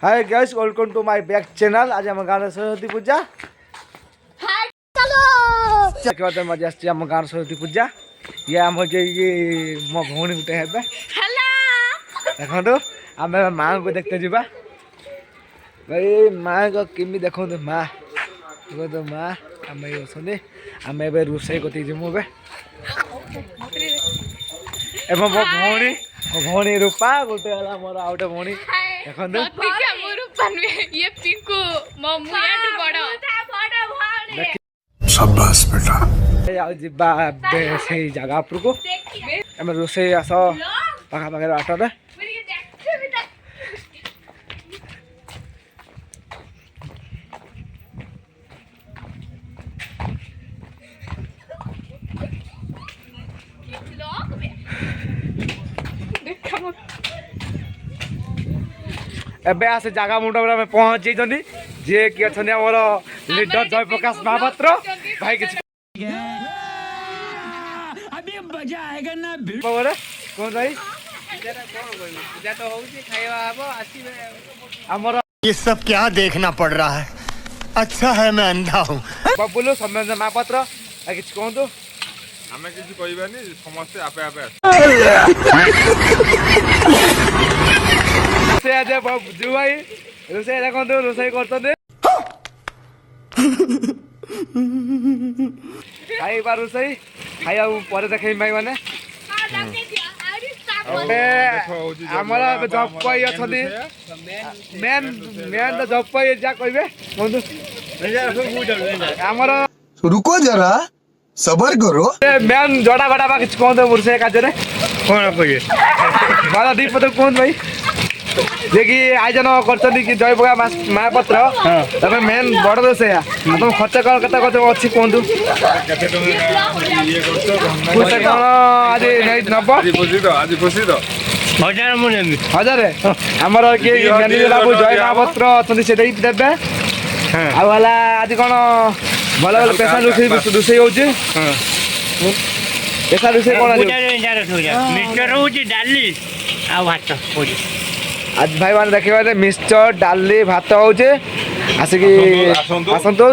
Hi guys, welcome to my back channel. आज हम गाँव सरस्वती पूजा चलो मजा आम गाँव सरस्वती पूजा ये आम ये मो भौणी गोटे हे देखो आम माँ को देखते जा भाई माँ को किमी देखो माँ देखो तो माँ आम ये अच्छे आम ए रोषे कर जीमु मो भौणी रूपा गोटे मोर आउ गए भौणी देखो शाबाश बेटा से जगह उपरको आम रोषे आस पाखापाखि बाटरे एबे आसे जगह मुंड में पहुँच जाइए जी कि अच्छा मोर लीडर जयप्रकाश महापात्र भाई कि कौन भाई ये सब क्या देखना पड़ रहा है। अच्छा है मैं अंधा हूँ। बबुलू सम्मेलन महापात्र कि कहतु आमे किसी कहबानी समस्ते आपे आपे बबजू भाई रोषे देखो रोषे करते खाइबा रोषे खाइबा पर देखे भाई मैंने आमर जब पाई अच्छा मेन मेन जब पाई जा कहे आमर रुको जरा सबर करो। मेन जड़ा गड़ा बा किछ कहते रोषे कार्य कौन कहे बाला दी पद कहते भाई देखिए आयोजन कर जयप्रकाश महापात्र तमें मेन बड़ रोषे तुम खर्च कौन के अच्छी कहतु आज नब आज खुशी तो हजार आमर किए बाबू जय महापात्र अच्छा से देवे आज कौन भल भल पेशा रोषे रोषे हो पेशा रोषे कौन आज भाई मैंने देखिए मिक्सचर डाली भात हो आसिक आसतु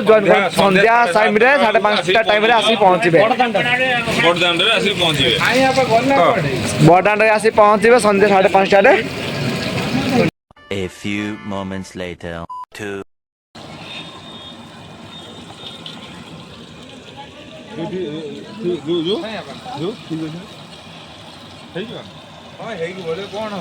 संध्या टाइम 5:30 टाइम आसिक पहुँचे बड़दाण्ड आसी पहुँचे संध्या 5:30 A few moments later. कौन